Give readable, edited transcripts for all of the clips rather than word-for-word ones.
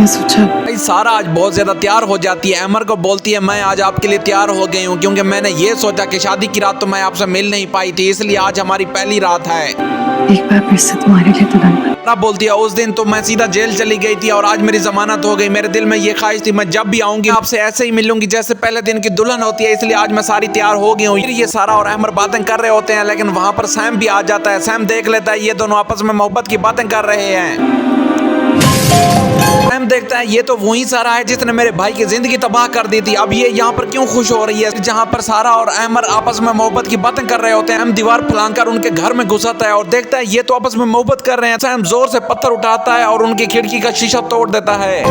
मैंने सोचा। भाई सारा आज बहुत ज्यादा तैयार हो जाती है, अमर को बोलती है मैं आज आपके लिए तैयार हो गई हूँ, क्योंकि मैंने ये सोचा कि शादी की रात तो मैं आपसे मिल नहीं पाई थी, इसलिए आज हमारी पहली रात है। एक बार फिर से तुम्हारे लिए दुल्हन बोलती है उस दिन तो मैं सीधा जेल चली गई थी और आज मेरी जमानत हो गई। मेरे दिल में ये ख्वाहिश थी मैं जब भी आऊंगी आपसे ऐसे ही मिलूंगी जैसे पहले दिन की दुल्हन होती है, इसलिए आज मैं सारी तैयार हो गई हूँ। ये सारा और अमर बातें कर रहे होते हैं, लेकिन वहाँ पर सैम भी आ जाता है। सैम देख लेता है ये दोनों आपस में मोहब्बत की बातें कर रहे हैं। सैम देखता है ये तो वही सारा है जिसने मेरे भाई की जिंदगी तबाह कर दी थी, अब ये यहाँ पर क्यों खुश हो रही है जहाँ पर सारा और अमर आपस में मोहब्बत की बातें कर रहे होते हैं। हम दीवार फैलाकर उनके घर में घुसाता है और देखता है ये तो आपस में मोहब्बत कर रहे हैं। सैम जोर से पत्थर उठाता है और उनकी खिड़की का शीशा तोड़ देता है।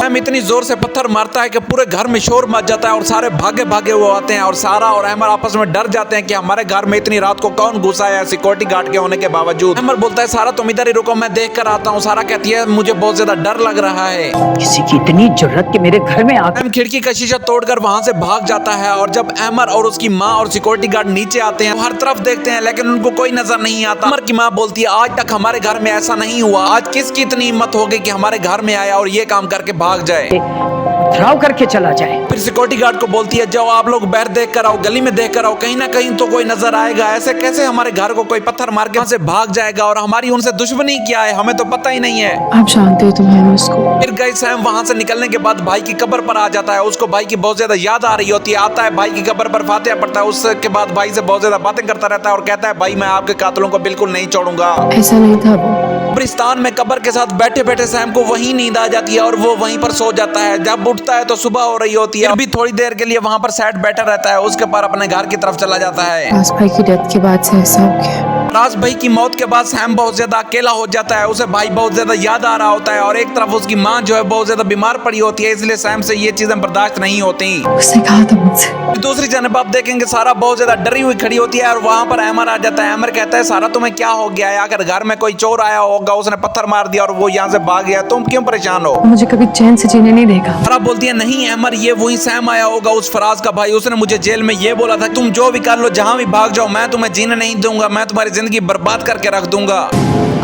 सैम इतनी जोर से पत्थर मारता है कि पूरे घर में शोर मच जाता है और सारे भागे भागे वो आते हैं और सारा और अमर आपस में डर जाते हैं कि हमारे घर में इतनी रात को कौन घुसा है सिक्योरिटी गार्ड के होने के बावजूद। अमर बोलता है सारा तुम इधर ही रुको मैं देख कर आता हूँ। सारा कहती है मुझे बहुत ज्यादा डर लग रहा है, किसी की इतनी जरूरत कि मेरे घर में आकर खिड़की का शीशा तोड़कर वहां से भाग जाता है। और जब अमर और उसकी माँ और सिक्योरिटी गार्ड नीचे आते हैं हर तरफ देखते हैं लेकिन उनको कोई नजर नहीं आता। अमर की माँ बोलती है आज तक हमारे घर में ऐसा नहीं हुआ, आज किसकी इतनी हिम्मत हो गई कि हमारे घर में आया और ये काम करके भाग जाए, पथराव करके चला जाए। फिर सिक्योरिटी गार्ड को बोलती है जाओ आप लोग बाहर देख कर आओ, गली में देख कर आओ, कहीं ना कहीं तो कोई नजर आएगा। ऐसे कैसे हमारे घर को कोई पत्थर मार के वहां से भाग जाएगा और हमारी उनसे दुश्मनी क्या है हमें तो पता ही नहीं है। आप जानते हो तुम्हें उसको। फिर गई सैम वहां से निकलने के बाद भाई की कब्र पर आ जाता है। उसको भाई की बहुत ज्यादा याद आ रही होती है। आता है भाई की कब्र पर फातिहा पढ़ता है, उसके बाद भाई से बहुत ज्यादा बातें करता रहता है और कहता है भाई मैं आपके कातिलों को बिल्कुल नहीं छोड़ूंगा। ऐसा नहीं था वो। कब्रिस्तान में कब्र के साथ बैठे बैठे सैम को वहीं नींद आ जाती है और वो वहीं पर सो जाता है। जब उठता है तो सुबह हो रही होती है। अभी थोड़ी देर के लिए वहां पर सैड बैठा रहता है, उसके बाद अपने घर की तरफ चला जाता है। राज भाई की डेथ के बाद से ऐसा हो गया। राज भाई की मौत के बाद सैम बहुत ज्यादा अकेला हो जाता है, उसे भाई बहुत ज्यादा याद आ रहा होता है और एक तरफ उसकी माँ जो है बहुत ज्यादा बीमार पड़ी होती है, इसलिए सैम से ये चीजें बर्दाश्त नहीं होती। उसने कहा था मुझसे। दूसरी जानब आप देखेंगे सारा बहुत ज्यादा डरी हुई खड़ी होती है और वहां पर अमर आ जाता है। अमर कहता है सारा तुम्हें क्या हो गया है, अगर घर में कोई चोर आया होगा उसने पत्थर मार दिया और वो यहाँ से भाग गया, तुम क्यों परेशान हो? मुझे कभी चैन से जीने नहीं देगा। सारा बोलती है नहीं अमर ये वही सैम आया होगा उस फराज का भाई, उसने मुझे जेल में ये बोला था तुम जो भी कर लो जहाँ भी भाग जाओ मैं तुम्हें जीने नहीं दूंगा, मैं तुम्हारी जिंदगी बर्बाद करके रख दूंगा।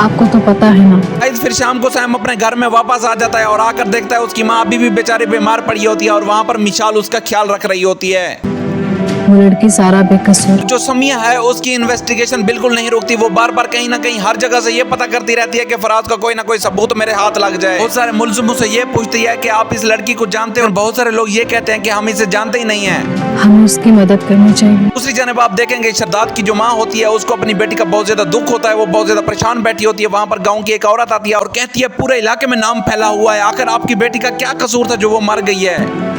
आपको तो पता है ना। फिर शाम को सैम अपने घर में वापस आ जाता है और आकर देखता है उसकी माँ अभी भी बेचारी बीमार पड़ी होती है और वहाँ पर मिशाल उसका ख्याल रख रही होती है। वो लड़की सारा बेकसूर। जो समिया है उसकी इन्वेस्टिगेशन बिल्कुल नहीं रुकती, वो बार बार कहीं ना कहीं हर जगह से ये पता करती रहती है कि फराज का कोई ना कोई सबूत मेरे हाथ लग जाए। बहुत सारे मुलजिमों से ये पूछती है कि आप इस लड़की को जानते हो, बहुत सारे लोग ये कहते हैं कि हम इसे जानते ही नहीं है, हमें उसकी मदद करनी चाहिए। दूसरी जानब आप देखेंगे शरदाद की जो माँ होती है उसको अपनी बेटी का बहुत ज्यादा दुख होता है, वो बहुत ज्यादा परेशान बैठी होती है। वहाँ पर गाँव की एक औरत आती है और कहती है पूरे इलाके में नाम फैला हुआ है, आखिर आपकी बेटी का क्या कसूर था जो वो मर गई है।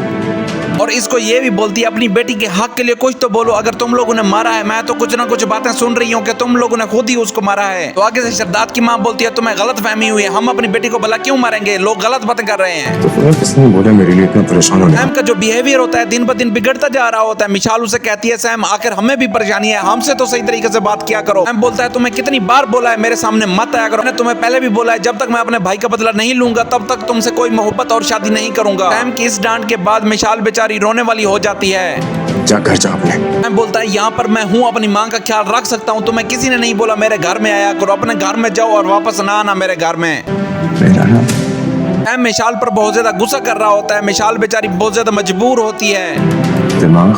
और इसको ये भी बोलती है अपनी बेटी के हक के लिए कुछ तो बोलो, अगर तुम लोगों ने मारा है मैं तो कुछ ना कुछ बातें सुन रही हूँ कि तुम लोगों ने खुद ही उसको मारा है। तो आगे से शरदाद की माँ बोलती है तुम्हें गलत फहमी हुई है, हम अपनी बेटी को भला क्यों मारेंगे, लोग गलत बातें कर रहे हैं। तो फिर किसने बोला मेरे लिए इतना परेशान होने? सैम का जो बिहेवियर होता है दिन ब दिन बिगड़ता जा रहा होता है। मिशाल उसे कहती है सैम आखिर हमें भी परेशानी है, हमसे तो सही तरीके से बात किया करो। सैम बोलता है तुम्हें कितनी बार बोला है मेरे सामने मत आया करो, मैंने तुम्हें पहले भी बोला है जब तक मैं अपने भाई का बदला नहीं लूंगा तब तक तुमसे कोई मोहब्बत और शादी नहीं करूंगा। सैम की इस डांट के बाद मिशाल बेचारी रोने वाली हो जाती है। जा घर जा अपने। मैं बोलता है यहाँ पर मैं हूँ अपनी माँ का ख्याल रख सकता हूँ, तुम्हें किसी ने नहीं बोला मेरे घर में आया करो, अपने घर में जाओ और वापस ना आना मेरे घर में। मेरा ना मैं मिशाल पर बहुत ज्यादा गुस्सा कर रहा होता है, मिशाल बेचारी बहुत ज्यादा मजबूर होती है, दिमाग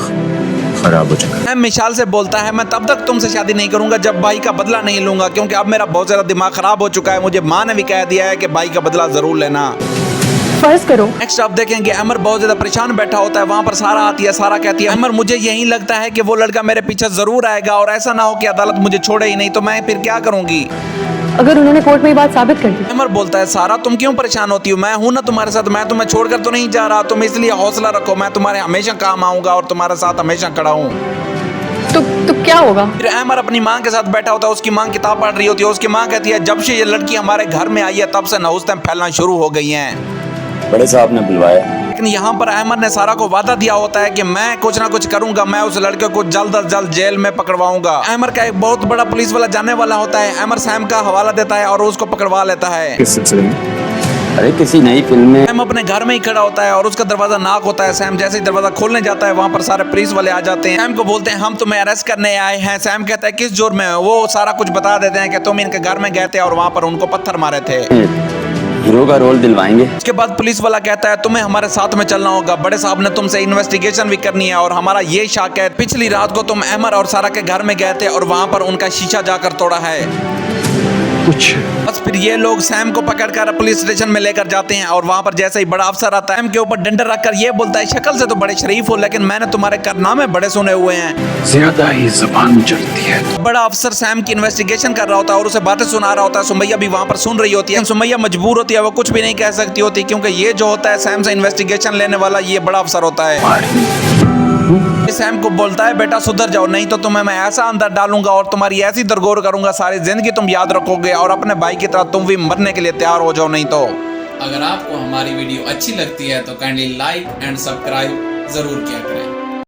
खराब हो चुका है। मैं मिशाल से बोलता है मैं तब तक तुमसे शादी नहीं करूंगा जब भाई का बदला नहीं लूंगा, क्योंकि अब मेरा बहुत ज्यादा दिमाग खराब हो चुका है, मुझे माँ ने भी कह दिया है कि भाई का बदला जरूर लेना। फर्ज करो। नेक्स्ट आप देखेंगे अमर बहुत ज्यादा परेशान बैठा होता है, वहाँ पर सारा आती है। सारा कहती है अमर मुझे यही लगता है कि वो लड़का मेरे पीछे जरूर आएगा और ऐसा ना हो कि अदालत मुझे छोड़े ही नहीं, तो मैं फिर क्या करूंगी अगर उन्होंने कोर्ट में ये बात साबित कर दी। अमर बोलता है सारा तुम क्यों परेशान होती हो, मैं हूं ना तुम्हारे साथ, मैं तुम्हें छोड़कर तो नहीं जा रहा, तुम इसलिए हौसला रखो, मैं तुम्हारे हमेशा काम आऊंगा और तुम्हारे साथ हमेशा खड़ा हूँ। तो क्या होगा? फिर अमर अपनी माँ के साथ बैठा होता है, उसकी माँ किताब पढ़ रही होती है। उसकी माँ कहती है जब से ये लड़की हमारे घर में आई है तब से नहुस्तें फैलना शुरू हो गई हैं। बड़े साहब ने बुलवाया, लेकिन यहाँ पर अमर ने सारा को वादा दिया होता है कि मैं कुछ ना कुछ करूंगा, मैं उस लड़के को जल्द अज जल्द जेल में पकड़वाऊंगा। अमर का एक बहुत बड़ा पुलिस वाला जाने वाला होता है, अमर सैम का हवाला देता है और उसको पकड़वा लेता है। किस सिलसिले में? अरे किसी नई फिल्म में। सैम अपने घर में ही खड़ा होता है और उसका दरवाजा नॉक होता है। सैम जैसे ही दरवाजा खोलने जाता है वहाँ पर सारे पुलिस वाले आ जाते हैं। सैम को बोलते हैं हम तुम्हें अरेस्ट करने आए हैं। सैम कहता है किस जुर्म में? वो सारा कुछ बता देते हैं कि तुम इनके घर में गए थे और वहाँ पर उनको पत्थर मारे थे। हीरो का रोल दिलवाएंगे। उसके बाद पुलिस वाला कहता है तुम्हें हमारे साथ में चलना होगा, बड़े साहब ने तुमसे इन्वेस्टिगेशन भी करनी है और हमारा ये शक है पिछली रात को तुम अमर और सारा के घर में गए थे और वहां पर उनका शीशा जाकर तोड़ा है। कुछ बस फिर ये लोग सैम को पकड़कर पुलिस स्टेशन में लेकर जाते हैं और वहां पर जैसे ही बड़ा अफसर आता है सैम के ऊपर डंडा रखकर ये बोलता है शक्ल से तो बड़े शरीफ हो लेकिन मैंने तुम्हारे कारनामे बड़े सुने हुए हैं, ज्यादा ही जुबान चलती है। बड़ा अफसर सैम की इन्वेस्टिगेशन कर रहा होता है और उसे बातें सुना रहा होता है। सुमैया भी वहां पर सुन रही होती है। सुमैया मजबूर होती है, वो कुछ भी नहीं कह सकती होती क्योंकि ये जो होता है सैम से इन्वेस्टिगेशन लेने वाला ये बड़ा अफसर होता है। सैम को बोलता है बेटा सुधर जाओ नहीं तो तुम्हें मैं ऐसा अंदर डालूंगा और तुम्हारी ऐसी दरगोर करूंगा सारी जिंदगी तुम याद रखोगे और अपने भाई की तरह तुम भी मरने के लिए तैयार हो जाओ नहीं तो। अगर आपको हमारी वीडियो अच्छी लगती है तो काइंडली लाइक एंड सब्सक्राइब जरूर किया करें।